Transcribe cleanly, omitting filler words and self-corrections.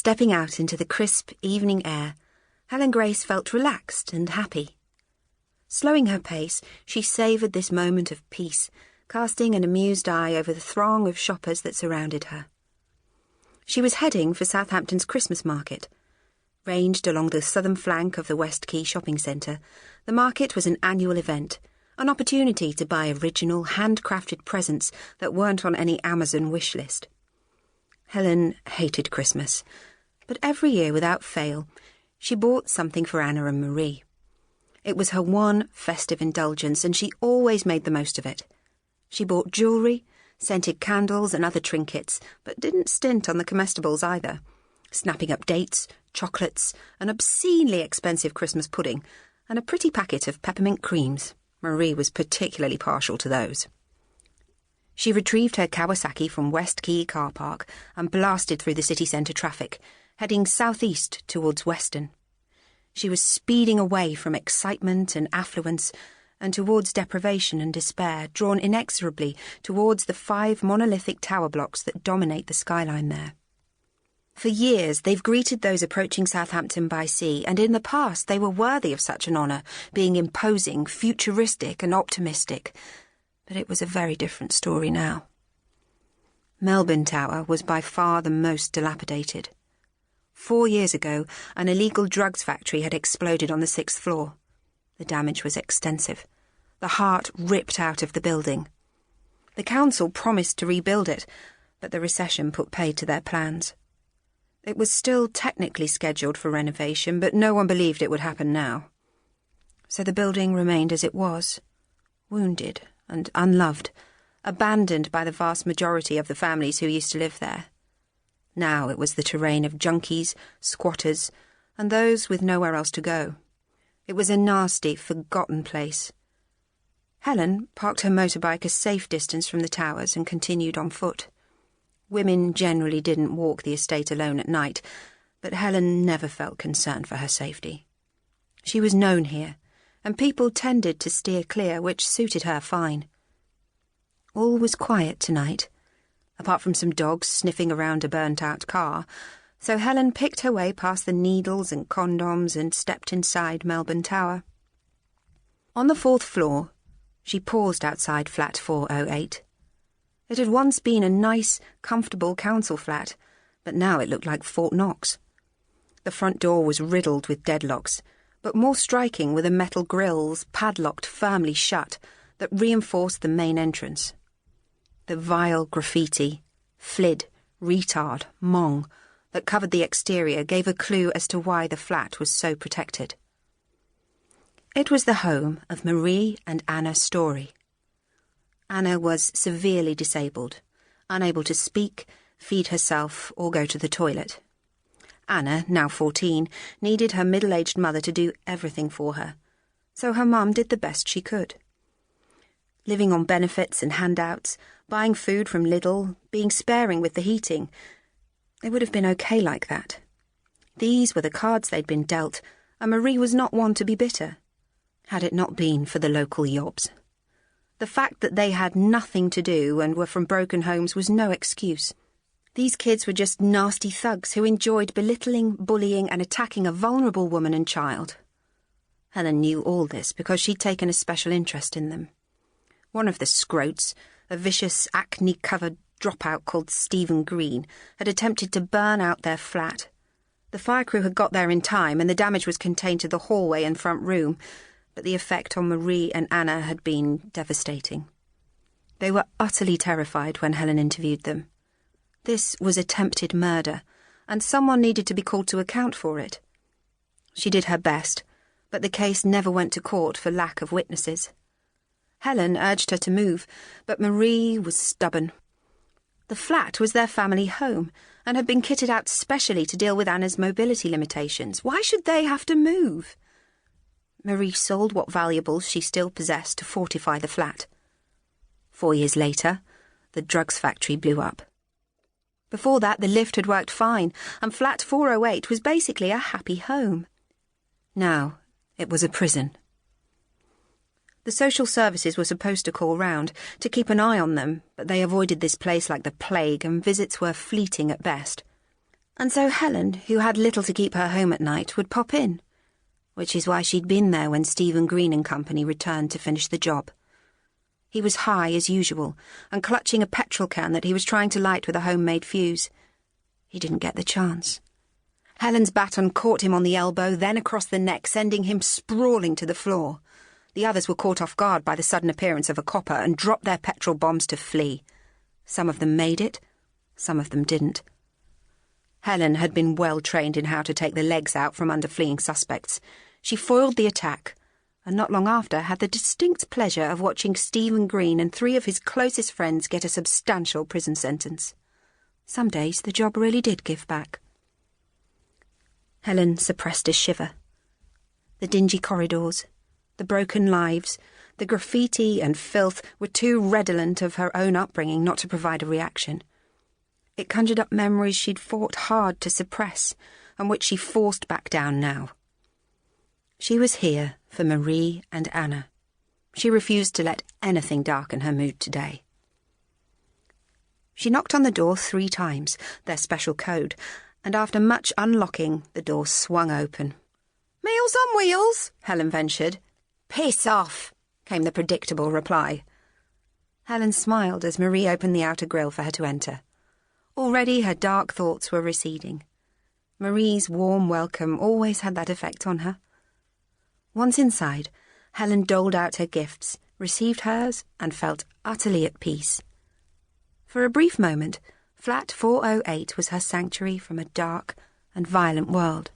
Stepping out into the crisp evening air, Helen Grace felt relaxed and happy. Slowing her pace, she savoured this moment of peace, casting an amused eye over the throng of shoppers that surrounded her. She was heading for Southampton's Christmas market. Ranged along the southern flank of the West Quay shopping centre, the market was an annual event, an opportunity to buy original, handcrafted presents that weren't on any Amazon wish list. Helen hated Christmas, but every year without fail, she bought something for Anna and Marie. It was her one festive indulgence, and she always made the most of it. She bought jewellery, scented candles and other trinkets, but didn't stint on the comestibles either, snapping up dates, chocolates, an obscenely expensive Christmas pudding, and a pretty packet of peppermint creams. Marie was particularly partial to those. She retrieved her Kawasaki from West Quay car park and blasted through the city centre traffic, heading southeast towards Weston. She was speeding away from excitement and affluence and towards deprivation and despair, drawn inexorably towards the 5 monolithic tower blocks that dominate the skyline there. For years they've greeted those approaching Southampton by sea, and in the past they were worthy of such an honour, being imposing, futuristic and optimistic. But it was a very different story now. Melbourne Tower was by far the most dilapidated. 4 years ago, an illegal drugs factory had exploded on the 6th floor. The damage was extensive. The heart ripped out of the building. The council promised to rebuild it, but the recession put paid to their plans. It was still technically scheduled for renovation, but no one believed it would happen now. So the building remained as it was, wounded and unloved, abandoned by the vast majority of the families who used to live there. Now it was the terrain of junkies, squatters, and those with nowhere else to go. It was a nasty, forgotten place. Helen parked her motorbike a safe distance from the towers and continued on foot. Women generally didn't walk the estate alone at night, but Helen never felt concerned for her safety. She was known here, and people tended to steer clear, which suited her fine. All was quiet tonight, apart from some dogs sniffing around a burnt-out car, so Helen picked her way past the needles and condoms and stepped inside Melbourne Tower. On the 4th floor, she paused outside flat 408. It had once been a nice, comfortable council flat, but now it looked like Fort Knox. The front door was riddled with deadlocks, but more striking were the metal grilles, padlocked firmly shut, that reinforced the main entrance. The vile graffiti, flid, retard, mong, that covered the exterior gave a clue as to why the flat was so protected. It was the home of Marie and Anna Story. Anna was severely disabled, unable to speak, feed herself, or go to the toilet. Anna, now 14, needed her middle-aged mother to do everything for her, so her mum did the best she could. Living on benefits and handouts, buying food from Lidl, being sparing with the heating, it would have been okay like that. These were the cards they'd been dealt, and Marie was not one to be bitter, had it not been for the local yobs. The fact that they had nothing to do and were from broken homes was no excuse. These kids were just nasty thugs who enjoyed belittling, bullying and attacking a vulnerable woman and child. Helen knew all this because she'd taken a special interest in them. One of the scroats, a vicious, acne-covered dropout called Stephen Green, had attempted to burn out their flat. The fire crew had got there in time and the damage was contained to the hallway and front room, but the effect on Marie and Anna had been devastating. They were utterly terrified when Helen interviewed them. This was attempted murder, and someone needed to be called to account for it. She did her best, but the case never went to court for lack of witnesses. Helen urged her to move, but Marie was stubborn. The flat was their family home, and had been kitted out specially to deal with Anna's mobility limitations. Why should they have to move? Marie sold what valuables she still possessed to fortify the flat. 4 years later, the drugs factory blew up. Before that, the lift had worked fine, and flat 408 was basically a happy home. Now, it was a prison. The social services were supposed to call round to keep an eye on them, but they avoided this place like the plague, and visits were fleeting at best. And so Helen, who had little to keep her home at night, would pop in, which is why she'd been there when Stephen Green and Company returned to finish the job. He was high as usual, and clutching a petrol can that he was trying to light with a homemade fuse. He didn't get the chance. Helen's baton caught him on the elbow, then across the neck, sending him sprawling to the floor. The others were caught off guard by the sudden appearance of a copper and dropped their petrol bombs to flee. Some of them made it, some of them didn't. Helen had been well trained in how to take the legs out from under fleeing suspects. She foiled the attack, and not long after had the distinct pleasure of watching Stephen Green and 3 of his closest friends get a substantial prison sentence. Some days the job really did give back. Helen suppressed a shiver. The dingy corridors, the broken lives, the graffiti and filth were too redolent of her own upbringing not to provide a reaction. It conjured up memories she'd fought hard to suppress, and which she forced back down now. She was here for Marie and Anna. She refused to let anything darken her mood today. She knocked on the door 3 times, their special code, and after much unlocking, the door swung open. "Meals on wheels," Helen ventured. "Piss off," came the predictable reply. Helen smiled as Marie opened the outer grille for her to enter. Already her dark thoughts were receding. Marie's warm welcome always had that effect on her. Once inside, Helen doled out her gifts, received hers, and felt utterly at peace. For a brief moment, Flat 408 was her sanctuary from a dark and violent world.